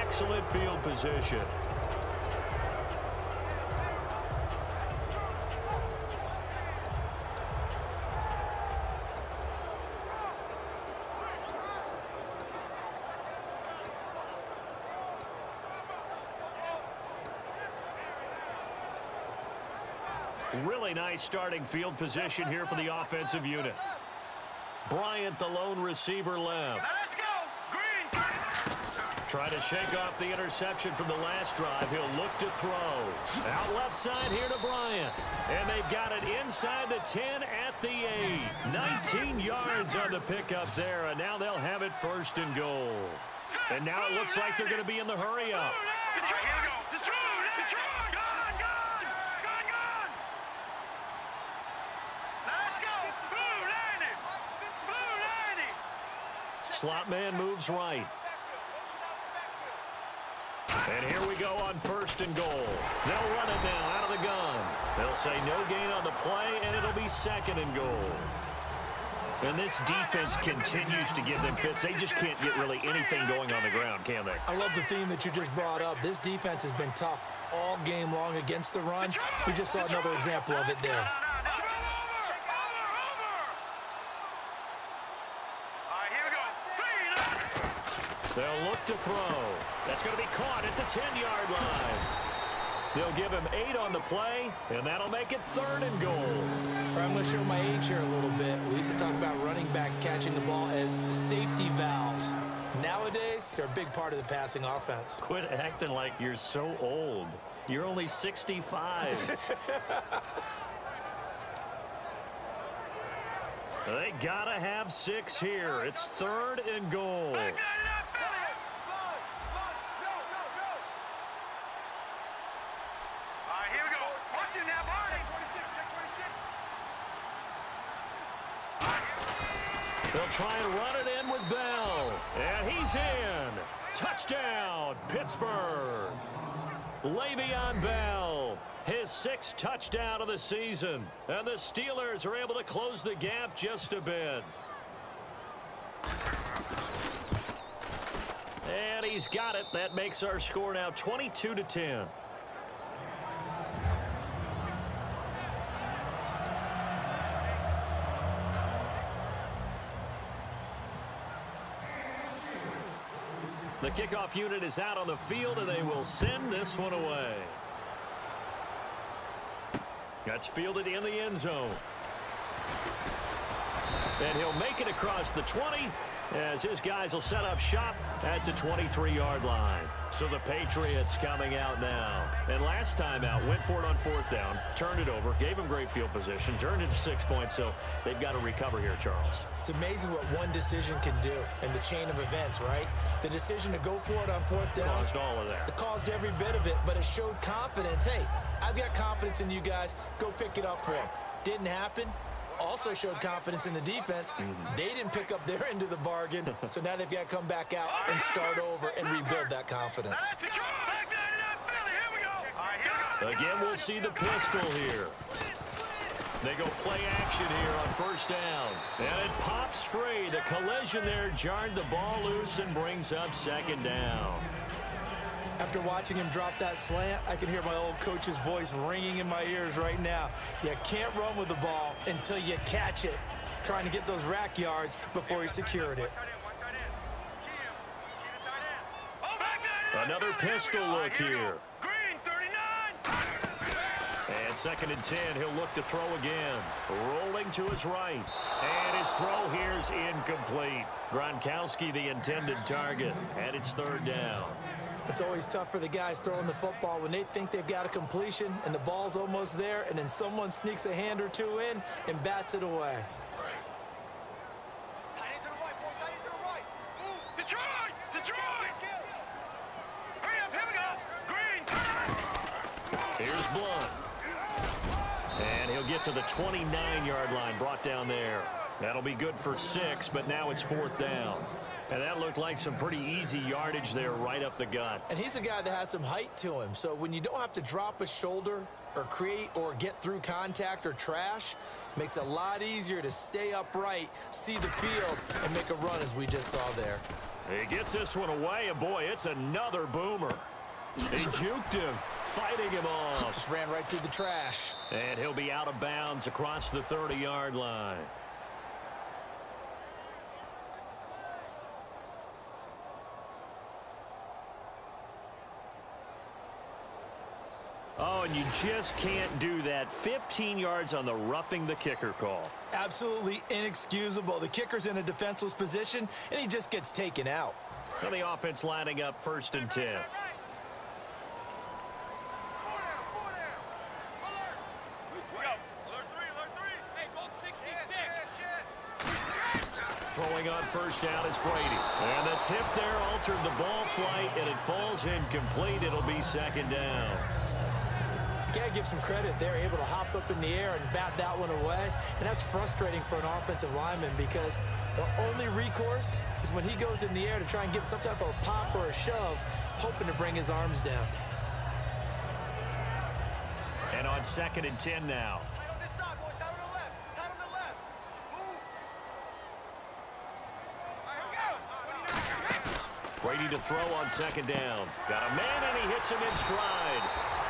excellent field position. Really nice starting field position here for the offensive unit. Bryant, the lone receiver left. Let's go. Green. Try to shake off the interception from the last drive. He'll look to throw. Out left side here to Bryant. And they've got it inside the 10 at the 8. 19 yards on the pickup there, and now they'll have it first and goal. And now it looks like they're going to be in the hurry up. Slot man moves right. And here we go on first and goal. They'll run it now out of the gun. They'll say no gain on the play, and it'll be second and goal. And this defense continues to give them fits. They just can't get really anything going on the ground, can they? I love the theme that you just brought up. This defense has been tough all game long against the run. We just saw another example of it there. They'll look to throw. That's going to be caught at the 10-yard line. They'll give him 8 on the play, and that'll make it third and goal. I'm going to show my age here a little bit. We used to talk about running backs catching the ball as safety valves. Nowadays, they're a big part of the passing offense. Quit acting like you're so old. You're only 65. They got to have 6 here. It's third and goal. They'll try and run it in with Bell. And he's in. Touchdown, Pittsburgh. Le'Veon Bell, his 6th touchdown of the season. And the Steelers are able to close the gap just a bit. And he's got it. That makes our score now 22-10. The kickoff unit is out on the field, and they will send this one away. That's fielded in the end zone. And he'll make it across the 20 as his guys will set up shop at the 23-yard line. So the Patriots coming out now. And last time out, went for it on 4th down, turned it over, gave him great field position, turned it to 6 points, so they've got to recover here, Charles. It's amazing what one decision can do in the chain of events, right? The decision to go for it on 4th down. Caused all of that. It caused every bit of it, but it showed confidence. Hey, I've got confidence in you guys. Go pick it up for them. Didn't happen. Also showed confidence in the defense. They didn't pick up their end of the bargain, so now they've got to come back out and start over and rebuild that confidence. Again, we'll see the pistol here. They go play action here on 1st down. And it pops free. The collision there jarred the ball loose and brings up 2nd down. After watching him drop that slant, I can hear my old coach's voice ringing in my ears right now. You can't run with the ball until you catch it. Trying to get those rack yards before he secured it. Another pistol look here. And 2nd and 10, he'll look to throw again. Rolling to his right. And his throw here's incomplete. Gronkowski, the intended target. And it's 3rd down. It's always tough for the guys throwing the football when they think they've got a completion and the ball's almost there, and then someone sneaks a hand or two in and bats it away. Detroit! Detroit! Hurry up, here we go! Green! Here's Blunt. And he'll get to the 29-yard line, brought down there. That'll be good for 6, but now it's 4th down. And that looked like some pretty easy yardage there right up the gut. And he's a guy that has some height to him. So when you don't have to drop a shoulder or create or get through contact or trash, Makes it a lot easier to stay upright, see the field, and make a run as we just saw there. He gets this one away, and boy, it's another boomer. He juked him, fighting him off. Just ran right through the trash. And he'll be out of bounds across the 30-yard line. Oh, and you just can't do that. 15 yards on the roughing the kicker call. Absolutely inexcusable. The kicker's in a defenseless position, and he just gets taken out. And the offense lining up 1st and 10. Throwing on 1st down is Brady. And the tip there altered the ball flight, and it falls incomplete. It'll be 2nd down. Got to give some credit. They're able to hop up in the air and bat that one away. And that's frustrating for an offensive lineman because the only recourse is when he goes in the air to try and get some type of a pop or a shove, hoping to bring his arms down. And on 2nd and 10 now. Brady to throw on 2nd down. Got a man, and he hits him in stride.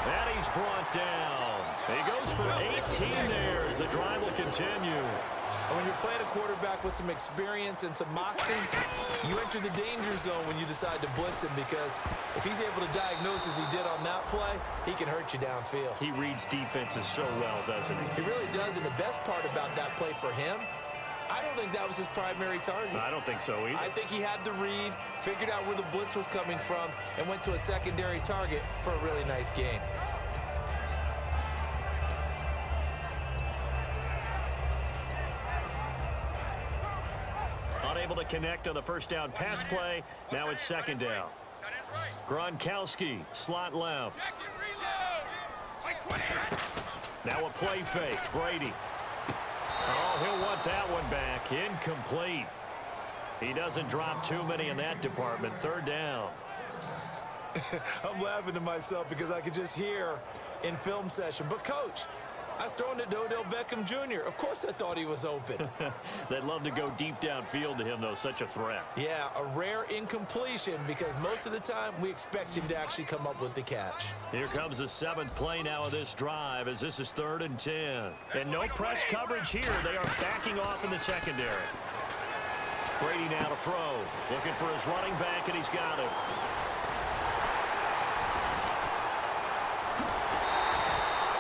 And he's brought down. He goes for 18 there as the drive will continue. And when you're playing a quarterback with some experience and some moxie, you enter the danger zone when you decide to blitz him because if he's able to diagnose as he did on that play, he can hurt you downfield. He reads defenses so well, doesn't he? He really does, and the best part about that play for him, I don't think that was his primary target. I don't think so either. I think he had the read, figured out where the blitz was coming from, and went to a secondary target for a really nice gain. Unable to connect on the 1st down pass play. Now it's 2nd down. Gronkowski, slot left. Now a play fake. Brady. Oh, he'll want that one back. Incomplete. He doesn't drop too many in that department. 3rd down. I'm laughing to myself because I could just hear in film session. But, Coach, I was throwing it to Odell Beckham Jr. Of course I thought he was open. They'd love to go deep downfield to him, though. Such a threat. Yeah, a rare incompletion because most of the time we expect him to actually come up with the catch. Here comes the 7th play now of this drive as this is 3rd and 10. And no press coverage here. They are backing off in the secondary. Brady now to throw. Looking for his running back, and he's got it.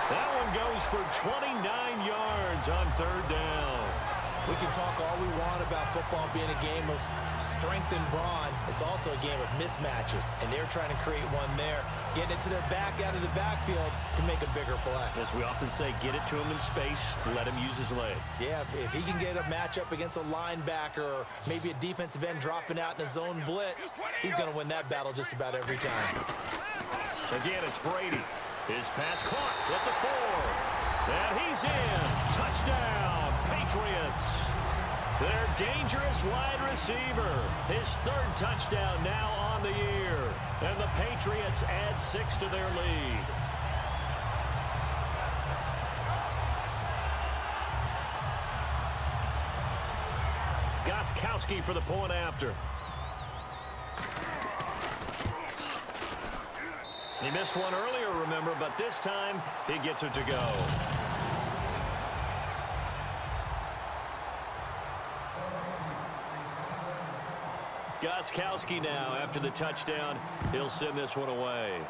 That one goes for 29 yards on 3rd down. We can talk all we want about football being a game of strength and brawn. It's also a game of mismatches, and they're trying to create one there, getting it to their back out of the backfield to make a bigger play. As we often say, get it to him in space, let him use his leg. Yeah, if he can get a matchup against a linebacker or maybe a defensive end dropping out in a zone blitz, he's going to win that battle just about every time. Again, it's Brady. His pass caught at the 4. And he's in. Touchdown, Patriots. Their dangerous wide receiver. His 3rd touchdown now on the year. And the Patriots add 6 to their lead. Gronkowski for the point after. He missed one earlier, remember, but this time he gets it to go. Gronkowski now, after the touchdown, he'll send this one away.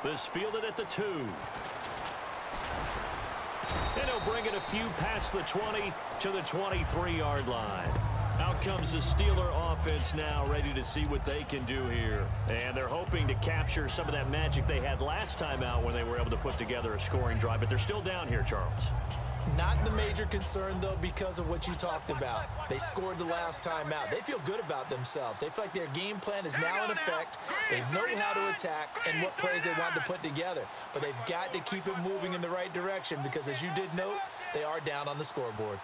This fielded at the 2. And he'll bring it a few past the 20 to the 23-yard line. Out comes the Steeler offense now, ready to see what they can do here. And they're hoping to capture some of that magic they had last time out when they were able to put together a scoring drive. But they're still down here, Charles. Not the major concern, though, because of what you talked about. They scored the last time out. They feel good about themselves. They feel like their game plan is now in effect. They know how to attack and what plays they want to put together. But they've got to keep it moving in the right direction because, as you did note, they are down on the scoreboard.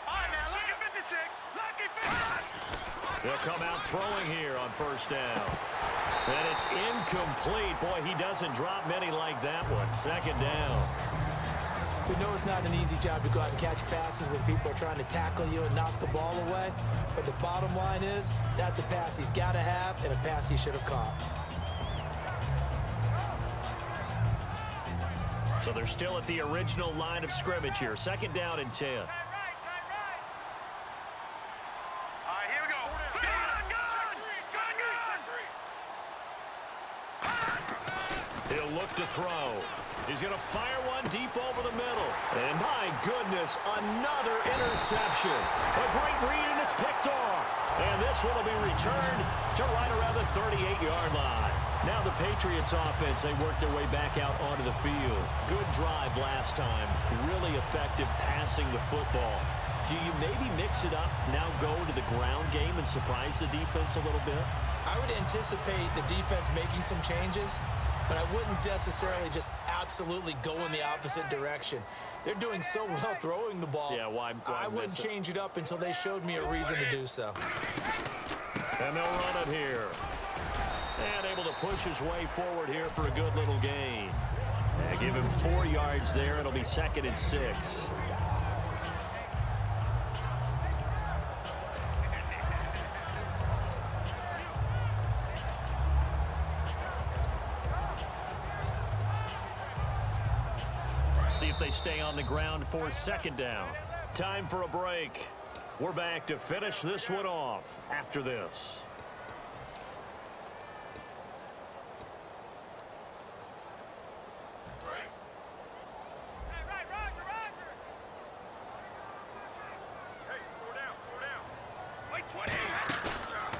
All right, now, lucky 56. Lucky 56. They'll come out throwing here on first down. And it's incomplete. Boy, he doesn't drop many like that one. Second down. We know it's not an easy job to go out and catch passes when people are trying to tackle you and knock the ball away. But the bottom line is, that's a pass he's got to have and a pass he should have caught. So they're still at the original line of scrimmage here. Second down and 10. He'll look to throw. He's going to fire one deep over the middle. And my goodness, another interception. A great read, and it's picked off. And this one will be returned to right around the 38-yard line. Now the Patriots offense, they work their way back out onto the field. Good drive last time. Really effective passing the football. Do you maybe mix it up, now go to the ground game and surprise the defense a little bit? I would anticipate the defense making some changes, but I wouldn't necessarily just absolutely go in the opposite direction. They're doing so well throwing the ball. Yeah, why I wouldn't change it up until they showed me a reason to do so. And they'll run it here. And able to push his way forward here for a good little gain. And give him 4 yards there. It'll be second and 6. See if they stay on the ground for second down. Time for a break. We're back to finish this one off after this.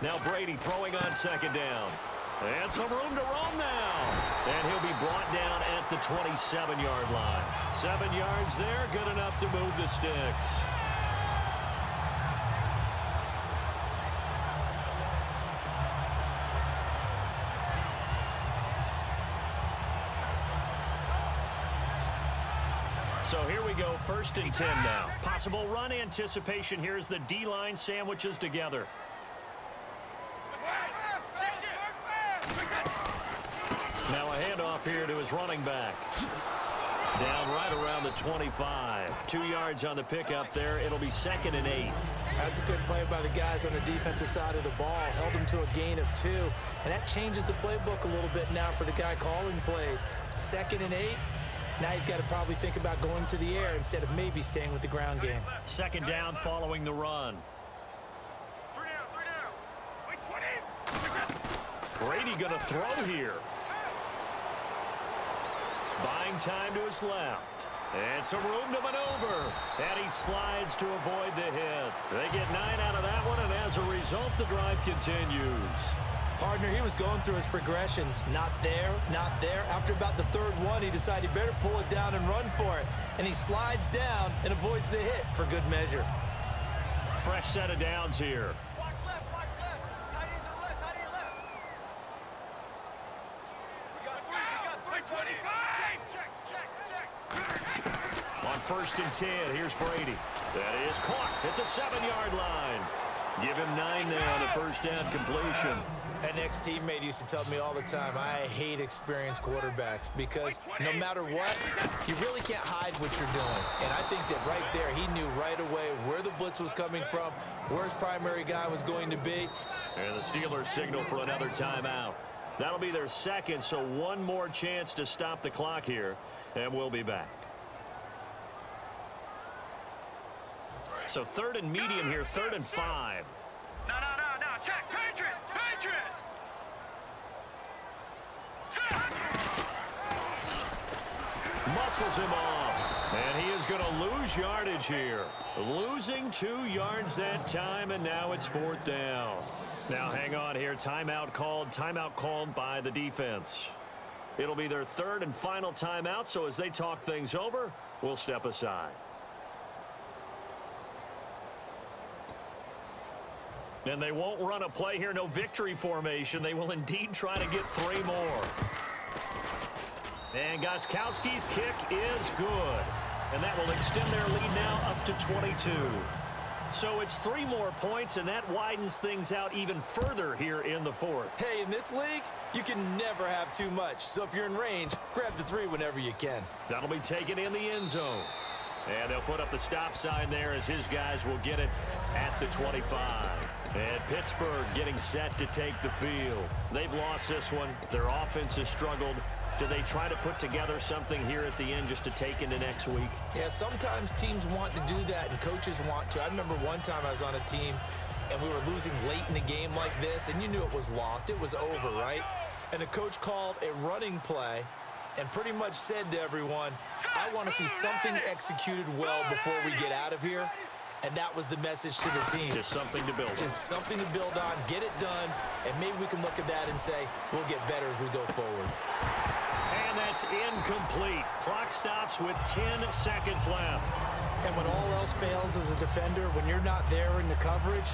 Now Brady throwing on second down. And some room to roam now. And he'll be brought down at the 27-yard line. 7 yards there, good enough to move the sticks. So here we go, first and 10 now. Possible run anticipation. Here's the D-line sandwiches together. Now a handoff here to his running back. Down right around the 25. 2 yards on the pickup there. It'll be second and 8. That's a good play by the guys on the defensive side of the ball. Held him to a gain of 2. And that changes the playbook a little bit now for the guy calling plays. Second and 8. Now he's got to probably think about going to the air instead of maybe staying with the ground game. Second down following the run. 3 down. Brady going to throw here. Buying time to his left. And some room to maneuver. And he slides to avoid the hit. They get 9 out of that one, and as a result, the drive continues. Partner, he was going through his progressions. Not there, not there. After about the third one, he decided he better pull it down and run for it. And he slides down and avoids the hit for good measure. Fresh set of downs here. Watch left. Tight end to the left, tight end left. We got 3, 25. Check. On first and 10, here's Brady. That is caught at the 7-yard line. Give him 9 now to first down completion. An ex-teammate used to tell me all the time, I hate experienced quarterbacks because no matter what, you really can't hide what you're doing. And I think that right there, he knew right away where the blitz was coming from, where his primary guy was going to be. And the Steelers signal for another timeout. That'll be their second, so one more chance to stop the clock here, and we'll be back. So third and medium here, 3rd and 5. No. Check. Patriot. Muscles him off. And he is going to lose yardage here. Losing 2 yards that time, and now it's 4th down. Now hang on here. Timeout called by the defense. It'll be their 3rd and final timeout, so as they talk things over, we'll step aside. And they won't run a play here, no victory formation. They will indeed try to get 3 more. And Gostkowski's kick is good. And that will extend their lead now up to 22. So it's 3 more points, and that widens things out even further here in the fourth. Hey, in this league, you can never have too much. So if you're in range, grab the 3 whenever you can. That'll be taken in the end zone. And they'll put up the stop sign there as his guys will get it at the 25. And Pittsburgh getting set to take the field. They've lost this one. Their offense has struggled. Do they try to put together something here at the end just to take into next week? Yeah, sometimes teams want to do that and coaches want to. I remember one time I was on a team and we were losing late in the game like this, and you knew it was lost. It was over, right? And the coach called a running play and pretty much said to everyone, I want to see something executed well before we get out of here. And that was the message to the team. Just something to build on. Just something to build on, get it done, and maybe we can look at that and say, we'll get better as we go forward. And that's incomplete. Clock stops with 10 seconds left. And when all else fails as a defender, when you're not there in the coverage,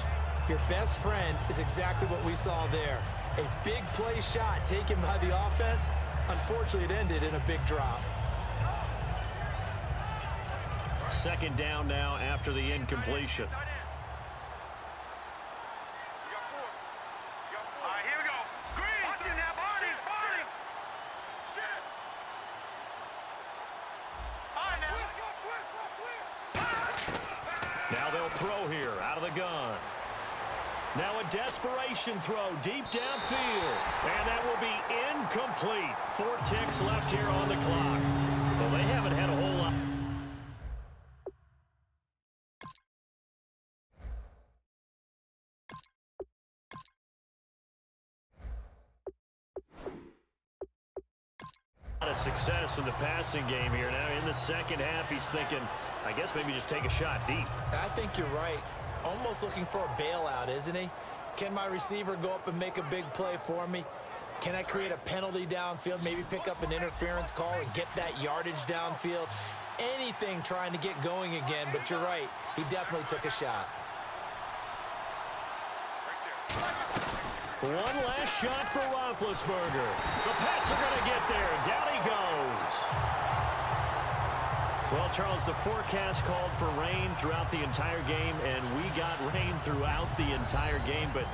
your best friend is exactly what we saw there. A big play shot taken by the offense. Unfortunately, it ended in a big drop. Second down now after the incompletion. All right, here we go. Green. Watch it now, Barney. Barney. All right, now. Now they'll throw here out of the gun. Now a desperation throw deep downfield. And that will be incomplete. 4 ticks left here on the clock. Well, they haven't had a whole lot. Of success in the passing game here. Now in the second half, he's thinking, I guess maybe just take a shot deep. I think you're right. Almost looking for a bailout, isn't he? Can my receiver go up and make a big play for me? Can I create a penalty downfield, maybe pick up an interference call and get that yardage downfield? Anything trying to get going again, but you're right. He definitely took a shot. One last shot for Roethlisberger. The Pats are going to get there. Down he goes. Well, Charles, the forecast called for rain throughout the entire game, and we got rain throughout the entire game. But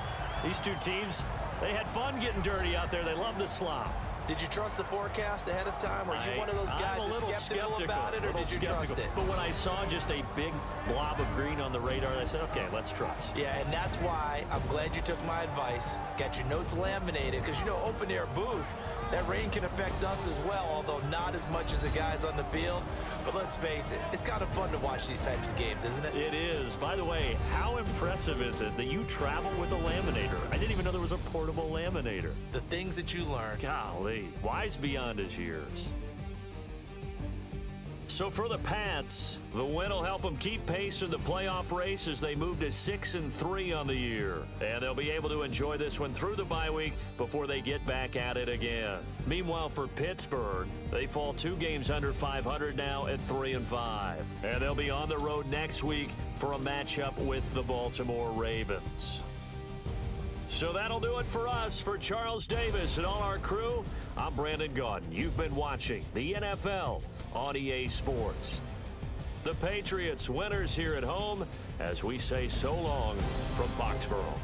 these two teams, they had fun getting dirty out there. They love the slop. Did you trust the forecast ahead of time? Are you one of those guys that's skeptical about it, or did you trust it? But when I saw just a big blob of green on the radar, I said, okay, let's trust. Yeah, and that's why I'm glad you took my advice. Got your notes laminated, because, you know, open-air booth, that rain can affect us as well, although not as much as the guys on the field. But let's face it, it's kind of fun to watch these types of games, isn't it? It is. By the way, how impressive is it that you travel with a laminator? I didn't even know there was a portable laminator. The things that you learn. Golly, wise beyond his years. So for the Pats, the win will help them keep pace in the playoff race as they move to 6-3 on the year. And they'll be able to enjoy this one through the bye week before they get back at it again. Meanwhile, for Pittsburgh, they fall 2 games under 500 now at 3-5. And they'll be on the road next week for a matchup with the Baltimore Ravens. So that'll do it for us. For Charles Davis and all our crew, I'm Brandon Gaudin. You've been watching the NFL on EA Sports. The Patriots winners here at home as we say so long from Foxborough.